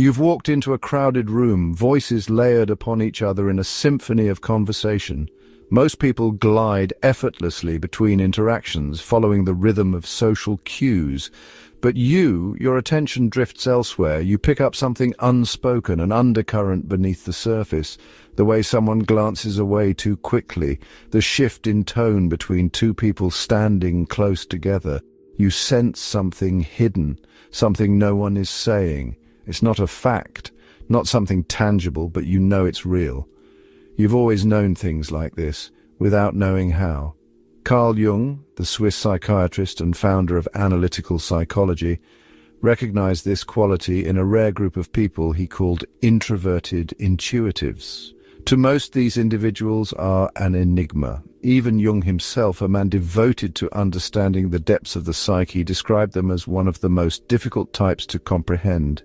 You've walked into a crowded room, voices layered upon each other in a symphony of conversation. Most people glide effortlessly between interactions, following the rhythm of social cues. But your attention drifts elsewhere. You pick up something unspoken, an undercurrent beneath the surface. The way someone glances away too quickly, the shift in tone between two people standing close together. You sense something hidden, something no one is saying. It's not a fact, not something tangible, but you know it's real. You've always known things like this, without knowing how. Carl Jung, the Swiss psychiatrist and founder of analytical psychology, recognized this quality in a rare group of people he called introverted intuitives. To most, these individuals are an enigma. Even Jung himself, a man devoted to understanding the depths of the psyche, described them as one of the most difficult types to comprehend.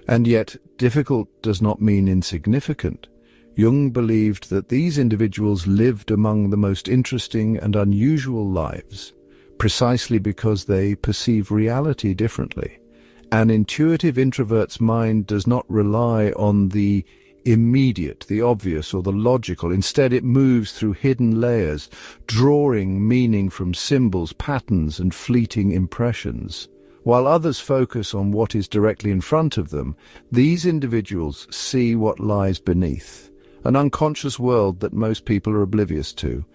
And yet, difficult does not mean insignificant. Jung believed that these individuals lived among the most interesting and unusual lives, precisely because they perceive reality differently. An intuitive introvert's mind does not rely on the immediate, the obvious, or the logical. Instead, it moves through hidden layers, drawing meaning from symbols, patterns, and fleeting impressions. While others focus on what is directly in front of them, these individuals see what lies beneath, an unconscious world that most people are oblivious to.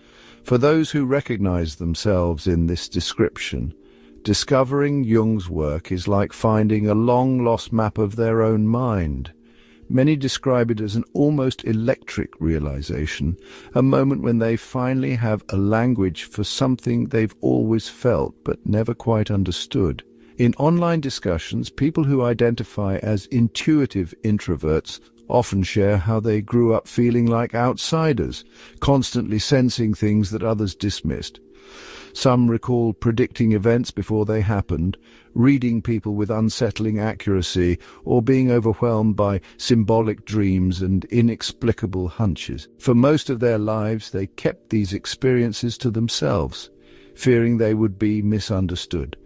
For those who recognize themselves in this description, discovering Jung's work is like finding a long-lost map of their own mind. Many describe it as an almost electric realization, a moment when they finally have a language for something they've always felt but never quite understood. In online discussions, people who identify as intuitive introverts often share how they grew up feeling like outsiders, constantly sensing things that others dismissed. Some recall predicting events before they happened, reading people with unsettling accuracy, or being overwhelmed by symbolic dreams and inexplicable hunches. For most of their lives, they kept these experiences to themselves, fearing they would be misunderstood.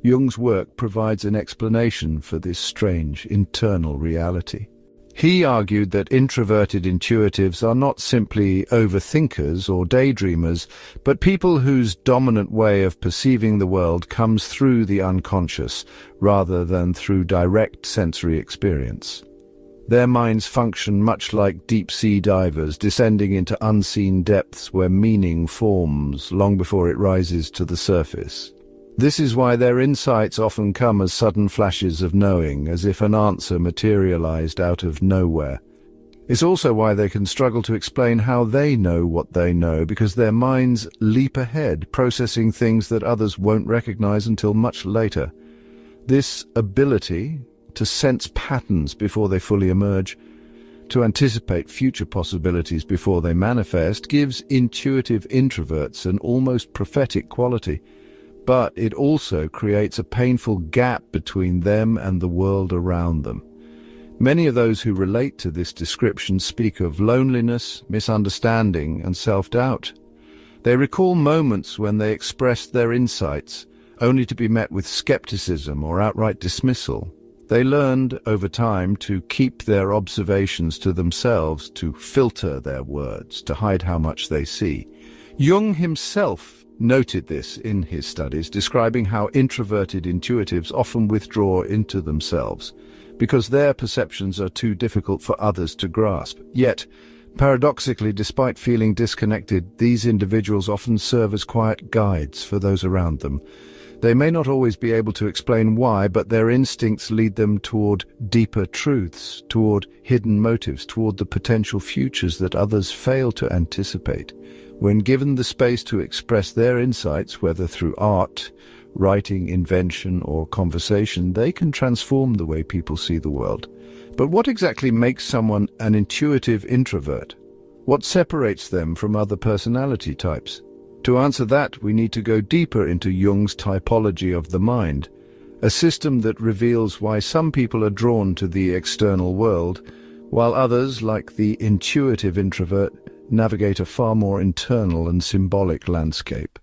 Jung's work provides an explanation for this strange internal reality. He argued that introverted intuitives are not simply overthinkers or daydreamers, but people whose dominant way of perceiving the world comes through the unconscious, rather than through direct sensory experience. Their minds function much like deep-sea divers, descending into unseen depths where meaning forms long before it rises to the surface. This is why their insights often come as sudden flashes of knowing, as if an answer materialized out of nowhere. It's also why they can struggle to explain how they know what they know, because their minds leap ahead, processing things that others won't recognize until much later. This ability to sense patterns before they fully emerge, to anticipate future possibilities before they manifest, gives intuitive introverts an almost prophetic quality. But it also creates a painful gap between them and the world around them. Many of those who relate to this description speak of loneliness, misunderstanding, and self-doubt. They recall moments when they expressed their insights, only to be met with skepticism or outright dismissal. They learned over time to keep their observations to themselves, to filter their words, to hide how much they see. Jung himself noted this in his studies, describing how introverted intuitives often withdraw into themselves because their perceptions are too difficult for others to grasp. Yet, paradoxically, despite feeling disconnected, these individuals often serve as quiet guides for those around them. They may not always be able to explain why, but their instincts lead them toward deeper truths, toward hidden motives, toward the potential futures that others fail to anticipate. When given the space to express their insights, whether through art, writing, invention, or conversation, they can transform the way people see the world. But what exactly makes someone an intuitive introvert? What separates them from other personality types? To answer that, we need to go deeper into Jung's typology of the mind, a system that reveals why some people are drawn to the external world, while others, like the intuitive introvert, navigate a far more internal and symbolic landscape.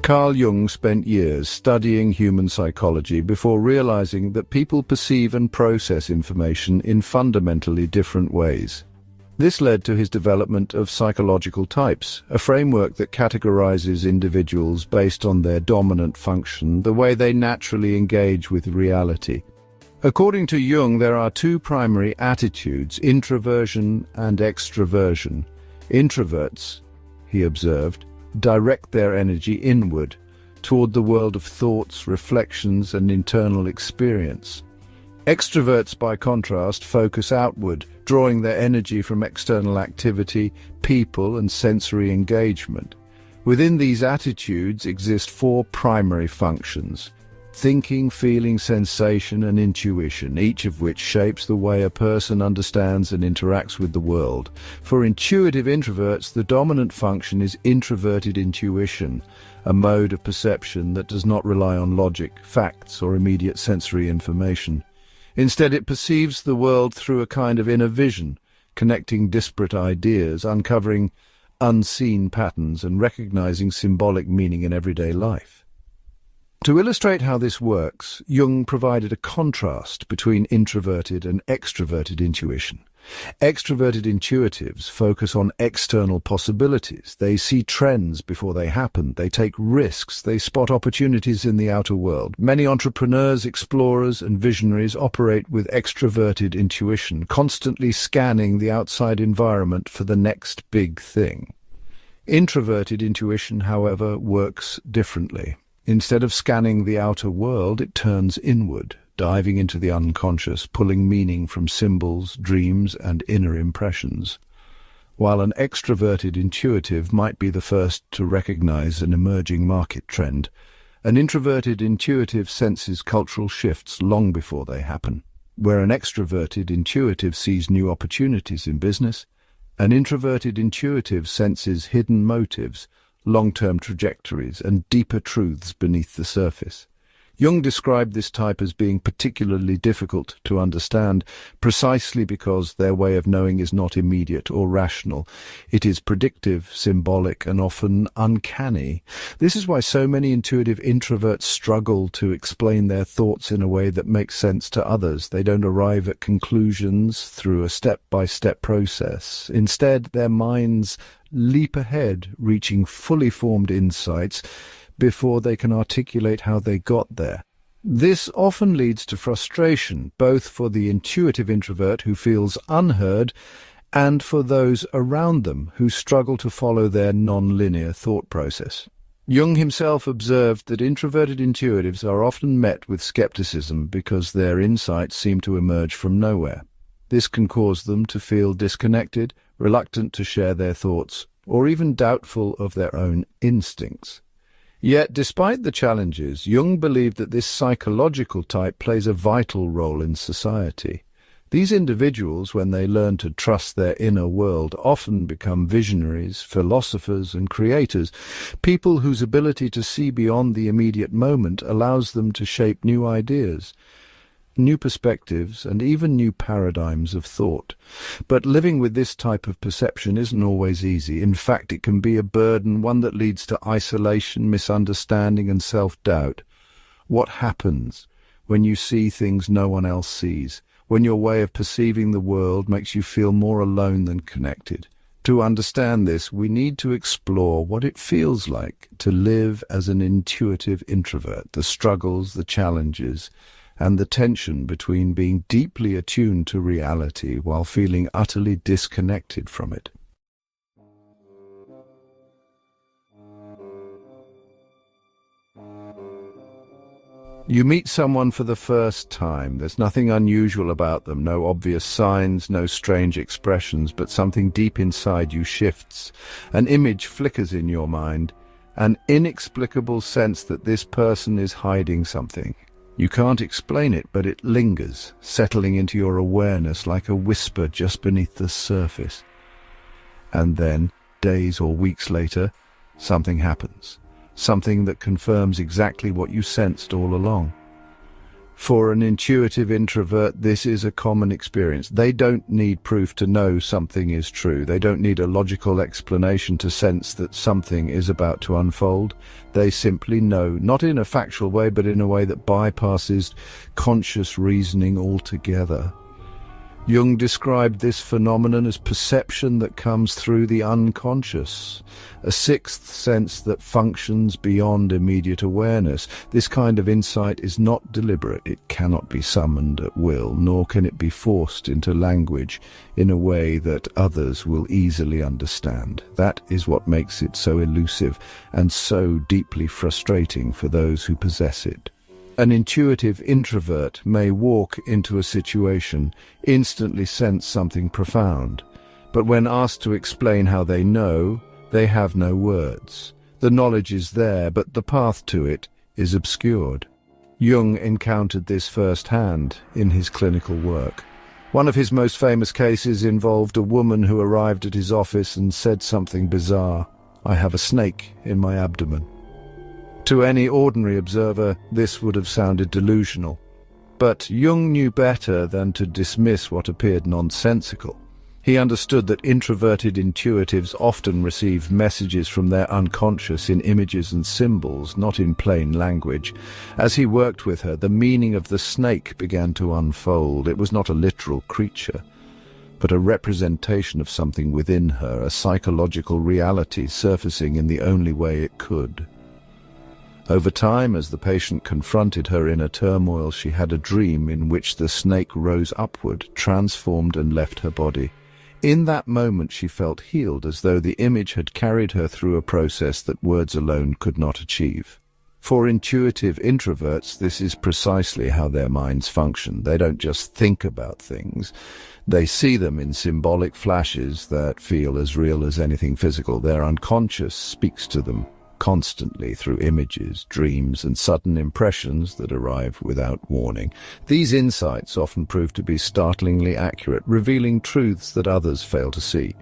Carl Jung spent years studying human psychology before realizing that people perceive and process information in fundamentally different ways. This led to his development of psychological types, a framework that categorizes individuals based on their dominant function, the way they naturally engage with reality. According to Jung, there are two primary attitudes, introversion and extroversion. Introverts, he observed, direct their energy inward, toward the world of thoughts, reflections, and internal experience. Extroverts, by contrast, focus outward, drawing their energy from external activity, people, and sensory engagement. Within these attitudes exist four primary functions: thinking, feeling, sensation, and intuition, each of which shapes the way a person understands and interacts with the world. For intuitive introverts, the dominant function is introverted intuition, a mode of perception that does not rely on logic, facts, or immediate sensory information. Instead, it perceives the world through a kind of inner vision, connecting disparate ideas, uncovering unseen patterns, and recognizing symbolic meaning in everyday life. To illustrate how this works, Jung provided a contrast between introverted and extroverted intuition. Extroverted intuitives focus on external possibilities. They see trends before they happen. They take risks. They spot opportunities in the outer world. Many entrepreneurs, explorers, and visionaries operate with extroverted intuition, constantly scanning the outside environment for the next big thing. Introverted intuition, however, works differently. Instead of scanning the outer world, it turns inward, diving into the unconscious, pulling meaning from symbols, dreams, and inner impressions. While an extroverted intuitive might be the first to recognize an emerging market trend, an introverted intuitive senses cultural shifts long before they happen. Where an extroverted intuitive sees new opportunities in business, an introverted intuitive senses hidden motives, long-term trajectories, and deeper truths beneath the surface. Jung described this type as being particularly difficult to understand, precisely because their way of knowing is not immediate or rational. It is predictive, symbolic, and often uncanny. This is why so many intuitive introverts struggle to explain their thoughts in a way that makes sense to others. They don't arrive at conclusions through a step-by-step process. Instead, their minds leap ahead, reaching fully formed insights before they can articulate how they got there. This often leads to frustration, both for the intuitive introvert who feels unheard and for those around them who struggle to follow their non-linear thought process. Jung himself observed that introverted intuitives are often met with skepticism because their insights seem to emerge from nowhere. This can cause them to feel disconnected, reluctant to share their thoughts, or even doubtful of their own instincts. Yet, despite the challenges, Jung believed that this psychological type plays a vital role in society. These individuals, when they learn to trust their inner world, often become visionaries, philosophers, and creators, people whose ability to see beyond the immediate moment allows them to shape new ideas, new perspectives, and even new paradigms of thought. But living with this type of perception isn't always easy. In fact, it can be a burden, one that leads to isolation, misunderstanding, and self-doubt. What happens when you see things no one else sees? When your way of perceiving the world makes you feel more alone than connected? To understand this, we need to explore what it feels like to live as an intuitive introvert, the struggles, the challenges, and the tension between being deeply attuned to reality while feeling utterly disconnected from it. You meet someone for the first time. There's nothing unusual about them, no obvious signs, no strange expressions, but something deep inside you shifts. An image flickers in your mind, an inexplicable sense that this person is hiding something. You can't explain it, but it lingers, settling into your awareness like a whisper just beneath the surface. And then, days or weeks later, something happens. Something that confirms exactly what you sensed all along. For an intuitive introvert, this is a common experience. They don't need proof to know something is true. They don't need a logical explanation to sense that something is about to unfold. They simply know, not in a factual way, but in a way that bypasses conscious reasoning altogether. Jung described this phenomenon as perception that comes through the unconscious, a sixth sense that functions beyond immediate awareness. This kind of insight is not deliberate. It cannot be summoned at will, nor can it be forced into language in a way that others will easily understand. That is what makes it so elusive and so deeply frustrating for those who possess it. An intuitive introvert may walk into a situation, instantly sense something profound, but when asked to explain how they know, they have no words. The knowledge is there, but the path to it is obscured. Jung encountered this firsthand in his clinical work. One of his most famous cases involved a woman who arrived at his office and said something bizarre. "I have a snake in my abdomen." To any ordinary observer, this would have sounded delusional. But Jung knew better than to dismiss what appeared nonsensical. He understood that introverted intuitives often receive messages from their unconscious in images and symbols, not in plain language. As he worked with her, the meaning of the snake began to unfold. It was not a literal creature, but a representation of something within her, a psychological reality surfacing in the only way it could. Over time, as the patient confronted her inner turmoil, she had a dream in which the snake rose upward, transformed and left her body. In that moment she felt healed, as though the image had carried her through a process that words alone could not achieve. For intuitive introverts, this is precisely how their minds function. They don't just think about things. They see them in symbolic flashes that feel as real as anything physical. Their unconscious speaks to them constantly through images, dreams, and sudden impressions that arrive without warning. These insights often prove to be startlingly accurate, revealing truths that others fail to see.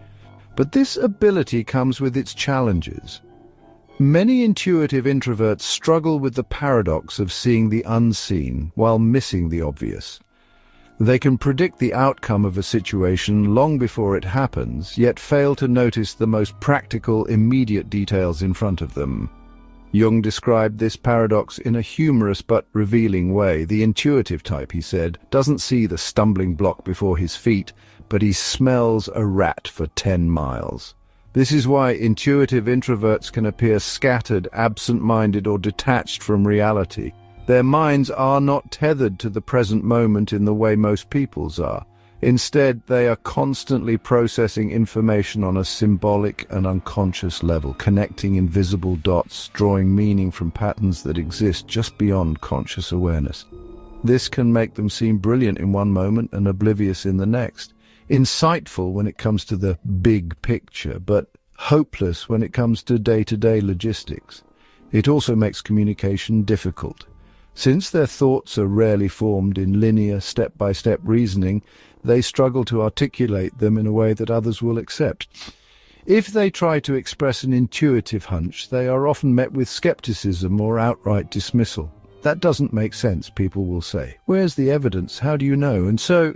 But this ability comes with its challenges. Many intuitive introverts struggle with the paradox of seeing the unseen while missing the obvious. They can predict the outcome of a situation long before it happens, yet fail to notice the most practical, immediate details in front of them. Jung described this paradox in a humorous but revealing way. The intuitive type, he said, doesn't see the stumbling block before his feet, but he smells a rat for 10 miles. This is why intuitive introverts can appear scattered, absent-minded, or detached from reality. Their minds are not tethered to the present moment in the way most people's are. Instead, they are constantly processing information on a symbolic and unconscious level, connecting invisible dots, drawing meaning from patterns that exist just beyond conscious awareness. This can make them seem brilliant in one moment and oblivious in the next, insightful when it comes to the big picture, but hopeless when it comes to day-to-day logistics. It also makes communication difficult. Since their thoughts are rarely formed in linear, step-by-step reasoning, they struggle to articulate them in a way that others will accept. If they try to express an intuitive hunch, they are often met with skepticism or outright dismissal. "That doesn't make sense," people will say. "Where's the evidence? How do you know?" And so,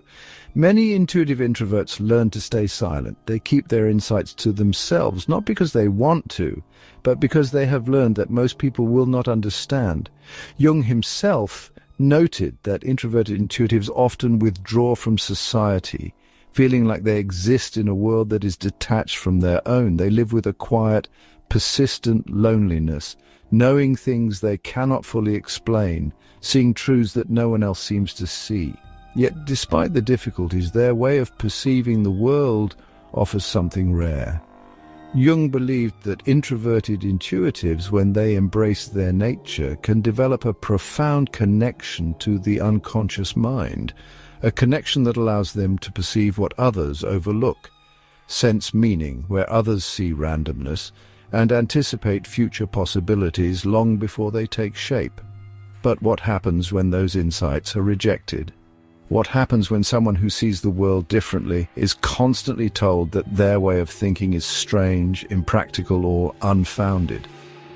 many intuitive introverts learn to stay silent. They keep their insights to themselves, not because they want to, but because they have learned that most people will not understand. Jung himself noted that introverted intuitives often withdraw from society, feeling like they exist in a world that is detached from their own. They live with a quiet, persistent loneliness, knowing things they cannot fully explain, seeing truths that no one else seems to see. Yet, despite the difficulties, their way of perceiving the world offers something rare. Jung believed that introverted intuitives, when they embrace their nature, can develop a profound connection to the unconscious mind, a connection that allows them to perceive what others overlook, sense meaning where others see randomness, and anticipate future possibilities long before they take shape. But what happens when those insights are rejected? What happens when someone who sees the world differently is constantly told that their way of thinking is strange, impractical, or unfounded?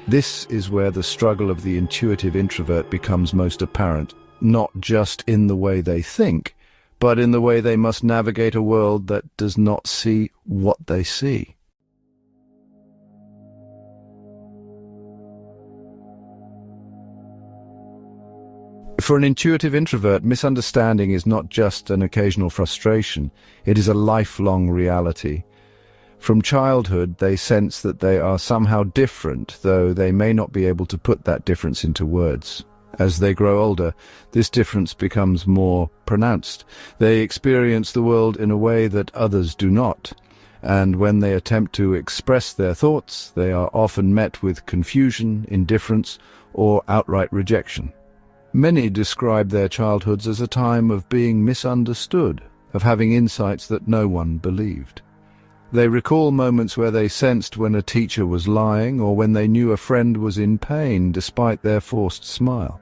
This is where the struggle of the intuitive introvert becomes most apparent. not just in the way they think, but in the way they must navigate a world that does not see what they see. For an intuitive introvert, misunderstanding is not just an occasional frustration, it is a lifelong reality. From childhood, they sense that they are somehow different, though they may not be able to put that difference into words. As they grow older, this difference becomes more pronounced. They experience the world in a way that others do not, and when they attempt to express their thoughts, they are often met with confusion, indifference, or outright rejection. Many describe their childhoods as a time of being misunderstood, of having insights that no one believed. They recall moments where they sensed when a teacher was lying or when they knew a friend was in pain despite their forced smile.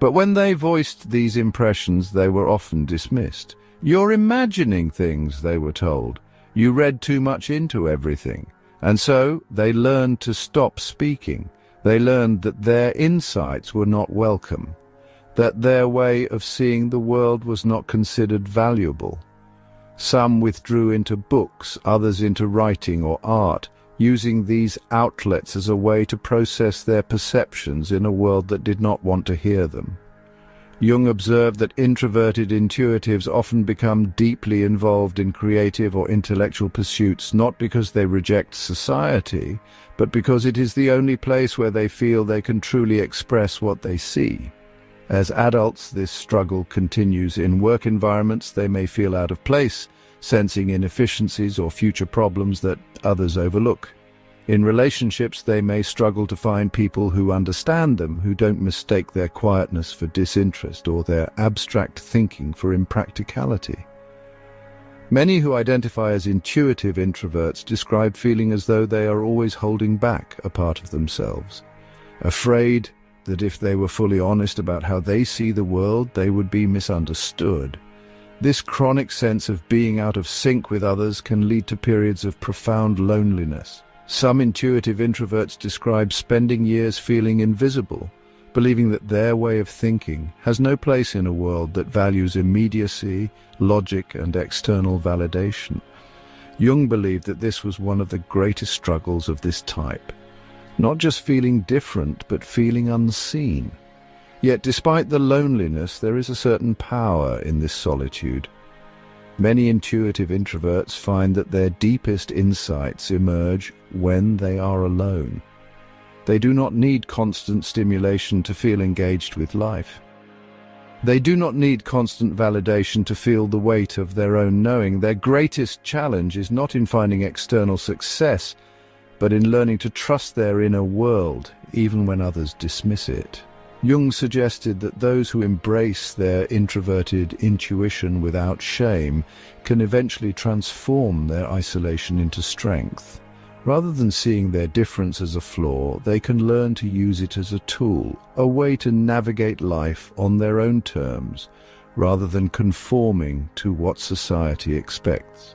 But when they voiced these impressions, they were often dismissed. "You're imagining things," they were told. "You read too much into everything." And so they learned to stop speaking. They learned that their insights were not welcome, that their way of seeing the world was not considered valuable. Some withdrew into books, others into writing or art, using these outlets as a way to process their perceptions in a world that did not want to hear them. Jung observed that introverted intuitives often become deeply involved in creative or intellectual pursuits, not because they reject society, but because it is the only place where they feel they can truly express what they see. As adults, this struggle continues. In work environments, they may feel out of place, sensing inefficiencies or future problems that others overlook. In relationships, they may struggle to find people who understand them, who don't mistake their quietness for disinterest or their abstract thinking for impracticality. Many who identify as intuitive introverts describe feeling as though they are always holding back a part of themselves, afraid that if they were fully honest about how they see the world, they would be misunderstood. This chronic sense of being out of sync with others can lead to periods of profound loneliness. Some intuitive introverts describe spending years feeling invisible, believing that their way of thinking has no place in a world that values immediacy, logic, and external validation. Jung believed that this was one of the greatest struggles of this type. Not just feeling different, but feeling unseen. Yet despite the loneliness, there is a certain power in this solitude. Many intuitive introverts find that their deepest insights emerge when they are alone. They do not need constant stimulation to feel engaged with life. They do not need constant validation to feel the weight of their own knowing. Their greatest challenge is not in finding external success, but in learning to trust their inner world, even when others dismiss it. Jung suggested that those who embrace their introverted intuition without shame can eventually transform their isolation into strength. Rather than seeing their difference as a flaw, they can learn to use it as a tool, a way to navigate life on their own terms, rather than conforming to what society expects.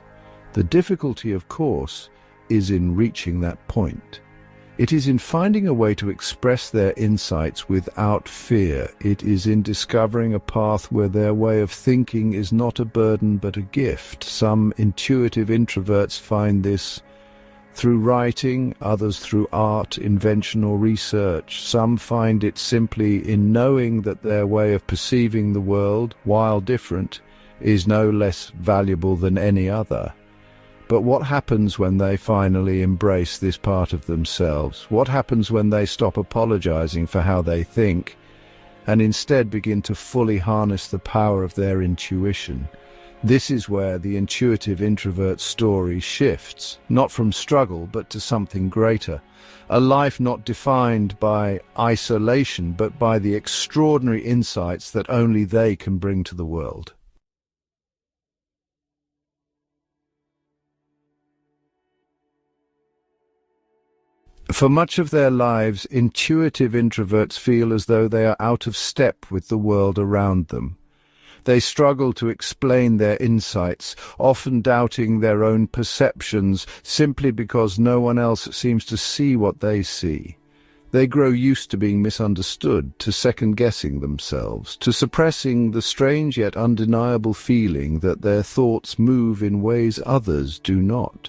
The difficulty, of course, is in reaching that point. It is in finding a way to express their insights without fear. It is in discovering a path where their way of thinking is not a burden but a gift. Some intuitive introverts find this through writing, others through art, invention, or research. Some find it simply in knowing that their way of perceiving the world, while different, is no less valuable than any other. But what happens when they finally embrace this part of themselves? What happens when they stop apologizing for how they think and instead begin to fully harness the power of their intuition? This is where the intuitive introvert story shifts, not from struggle but to something greater. A life not defined by isolation but by the extraordinary insights that only they can bring to the world. For much of their lives, intuitive introverts feel as though they are out of step with the world around them. They struggle to explain their insights, often doubting their own perceptions simply because no one else seems to see what they see. They grow used to being misunderstood, to second-guessing themselves, to suppressing the strange yet undeniable feeling that their thoughts move in ways others do not.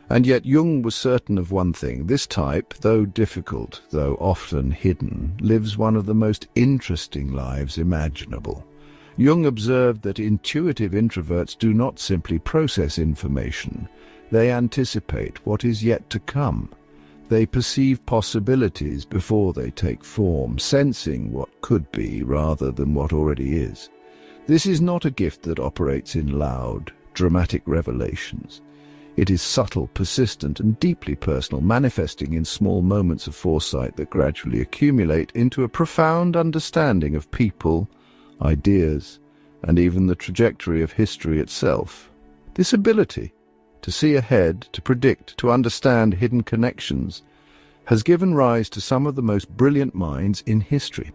And yet Jung was certain of one thing: this type, though difficult, though often hidden, lives one of the most interesting lives imaginable. Jung observed that intuitive introverts do not simply process information, they anticipate what is yet to come. They perceive possibilities before they take form, sensing what could be rather than what already is. This is not a gift that operates in loud, dramatic revelations. It is subtle, persistent, and deeply personal, manifesting in small moments of foresight that gradually accumulate into a profound understanding of people, ideas, and even the trajectory of history itself. This ability to see ahead, to predict, to understand hidden connections, has given rise to some of the most brilliant minds in history.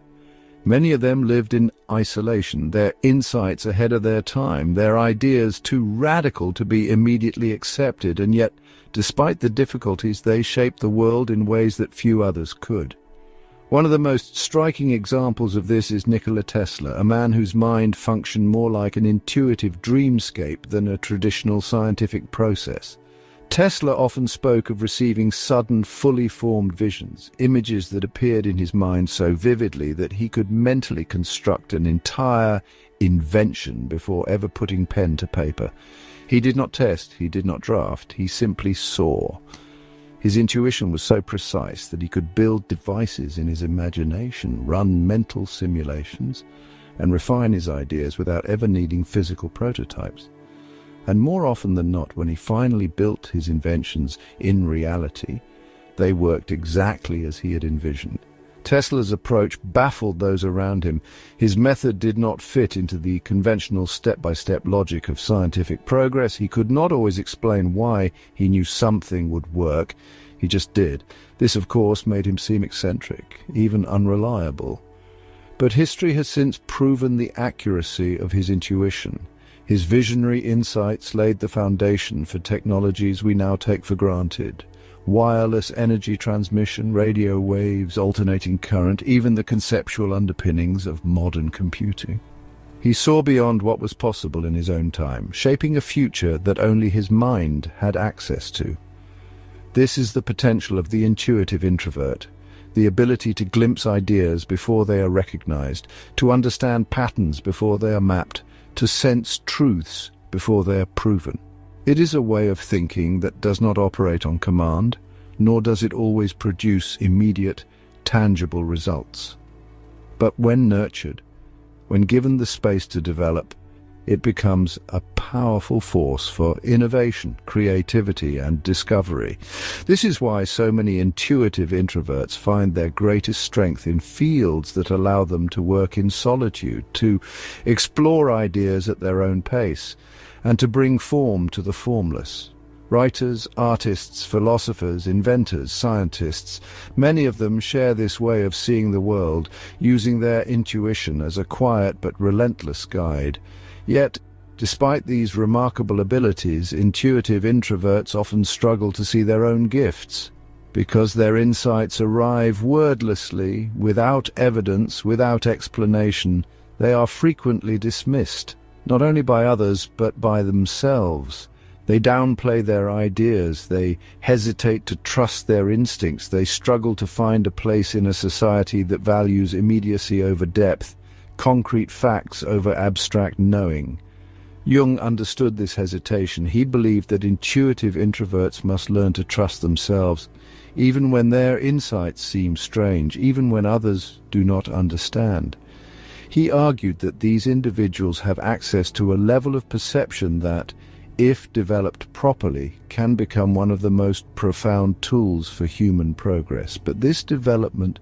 Many of them lived in isolation, their insights ahead of their time, their ideas too radical to be immediately accepted, and yet, despite the difficulties, they shaped the world in ways that few others could. One of the most striking examples of this is Nikola Tesla, a man whose mind functioned more like an intuitive dreamscape than a traditional scientific process. Tesla often spoke of receiving sudden, fully formed visions, images that appeared in his mind so vividly that he could mentally construct an entire invention before ever putting pen to paper. He did not test, he did not draft, he simply saw. His intuition was so precise that he could build devices in his imagination, run mental simulations, and refine his ideas without ever needing physical prototypes. And more often than not, when he finally built his inventions in reality, they worked exactly as he had envisioned. Tesla's approach baffled those around him. His method did not fit into the conventional step-by-step logic of scientific progress. He could not always explain why he knew something would work. He just did. This, of course, made him seem eccentric, even unreliable. But history has since proven the accuracy of his intuition. His visionary insights laid the foundation for technologies we now take for granted. Wireless energy transmission, radio waves, alternating current, even the conceptual underpinnings of modern computing. He saw beyond what was possible in his own time, shaping a future that only his mind had access to. This is the potential of the intuitive introvert, the ability to glimpse ideas before they are recognized, to understand patterns before they are mapped, to sense truths before they are proven. It is a way of thinking that does not operate on command, nor does it always produce immediate, tangible results. But when nurtured, when given the space to develop, it becomes a powerful force for innovation, creativity, and discovery. This is why so many intuitive introverts find their greatest strength in fields that allow them to work in solitude, to explore ideas at their own pace, and to bring form to the formless. Writers, artists, philosophers, inventors, scientists, many of them share this way of seeing the world, using their intuition as a quiet but relentless guide. Yet, despite these remarkable abilities, intuitive introverts often struggle to see their own gifts. Because their insights arrive wordlessly, without evidence, without explanation, they are frequently dismissed, not only by others, but by themselves. They downplay their ideas, they hesitate to trust their instincts, they struggle to find a place in a society that values immediacy over depth, concrete facts over abstract knowing. Jung understood this hesitation. He believed that intuitive introverts must learn to trust themselves, even when their insights seem strange, even when others do not understand. He argued that these individuals have access to a level of perception that, if developed properly, can become one of the most profound tools for human progress. But this development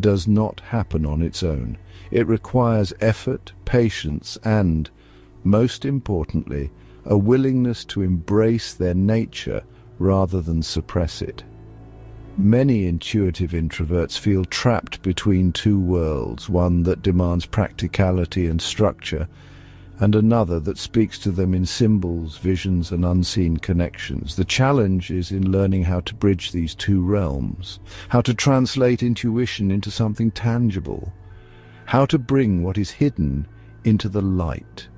does not happen on its own. It requires effort, patience, and, most importantly, a willingness to embrace their nature rather than suppress it. Many intuitive introverts feel trapped between two worlds, one that demands practicality and structure, and another that speaks to them in symbols, visions, and unseen connections. The challenge is in learning how to bridge these two realms, how to translate intuition into something tangible, how to bring what is hidden into the light.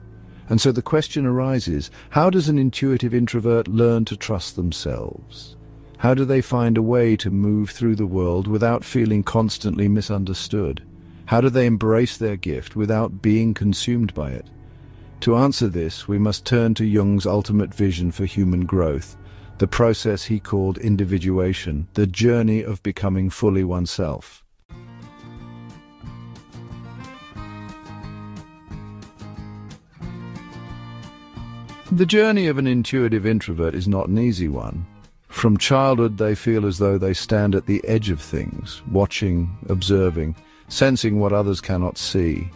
And so the question arises, how does an intuitive introvert learn to trust themselves? How do they find a way to move through the world without feeling constantly misunderstood? How do they embrace their gift without being consumed by it? To answer this, we must turn to Jung's ultimate vision for human growth, the process he called individuation, the journey of becoming fully oneself. The journey of an intuitive introvert is not an easy one. From childhood, they feel as though they stand at the edge of things, watching, observing, sensing what others cannot see.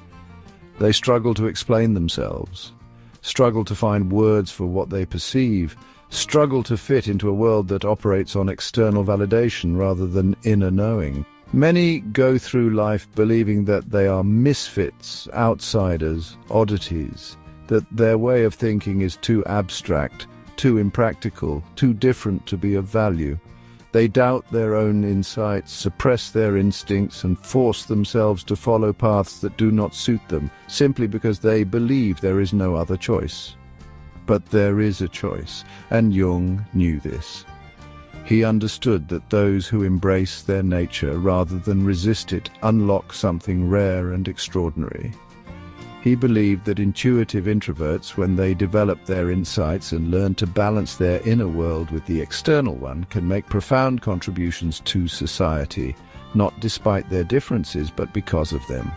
They struggle to explain themselves, struggle to find words for what they perceive, struggle to fit into a world that operates on external validation rather than inner knowing. Many go through life believing that they are misfits, outsiders, oddities, that their way of thinking is too abstract, too impractical, too different to be of value. They doubt their own insights, suppress their instincts, and force themselves to follow paths that do not suit them, simply because they believe there is no other choice. But there is a choice, and Jung knew this. He understood that those who embrace their nature rather than resist it unlock something rare and extraordinary. He believed that intuitive introverts, when they develop their insights and learn to balance their inner world with the external one, can make profound contributions to society, not despite their differences, but because of them.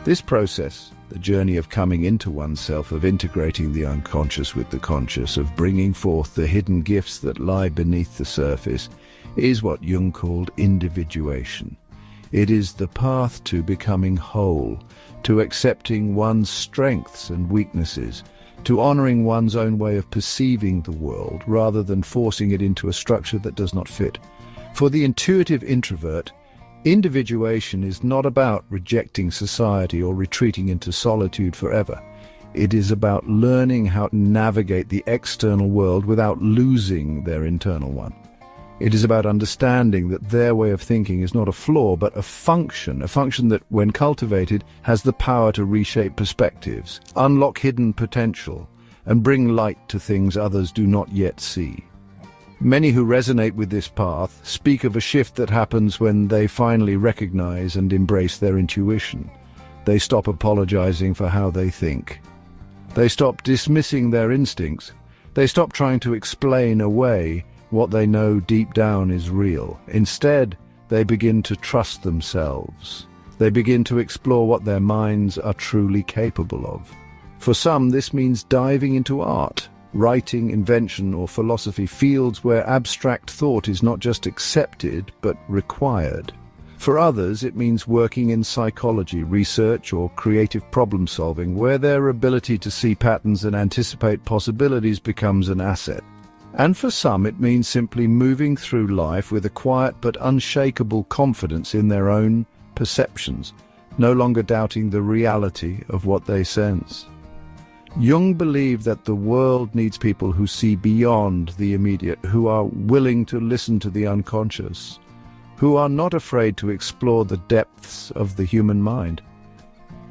This process, the journey of coming into oneself, of integrating the unconscious with the conscious, of bringing forth the hidden gifts that lie beneath the surface, is what Jung called individuation. It is the path to becoming whole, to accepting one's strengths and weaknesses, to honoring one's own way of perceiving the world rather than forcing it into a structure that does not fit. For the intuitive introvert, individuation is not about rejecting society or retreating into solitude forever. It is about learning how to navigate the external world without losing their internal one. It is about understanding that their way of thinking is not a flaw, but a function that, when cultivated, has the power to reshape perspectives, unlock hidden potential, and bring light to things others do not yet see. Many who resonate with this path speak of a shift that happens when they finally recognize and embrace their intuition. They stop apologizing for how they think. They stop dismissing their instincts. They stop trying to explain away what they know deep down is real. Instead, they begin to trust themselves. They begin to explore what their minds are truly capable of. For some, this means diving into art, writing, invention, or philosophy, fields where abstract thought is not just accepted, but required. For others, it means working in psychology, research, or creative problem-solving, where their ability to see patterns and anticipate possibilities becomes an asset. And for some, it means simply moving through life with a quiet but unshakable confidence in their own perceptions, no longer doubting the reality of what they sense. Jung believed that the world needs people who see beyond the immediate, who are willing to listen to the unconscious, who are not afraid to explore the depths of the human mind.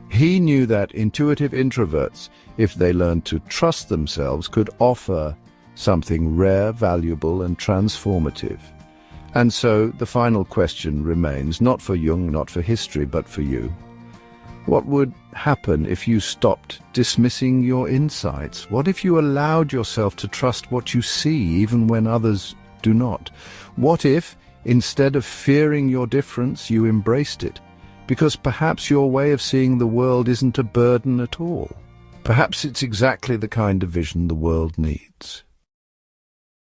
He knew that intuitive introverts, if they learned to trust themselves, could offer something rare, valuable, and transformative. And so the final question remains, not for Jung, not for history, but for you. What would happen if you stopped dismissing your insights? What if you allowed yourself to trust what you see, even when others do not? What if, instead of fearing your difference, you embraced it? Because perhaps your way of seeing the world isn't a burden at all. Perhaps it's exactly the kind of vision the world needs.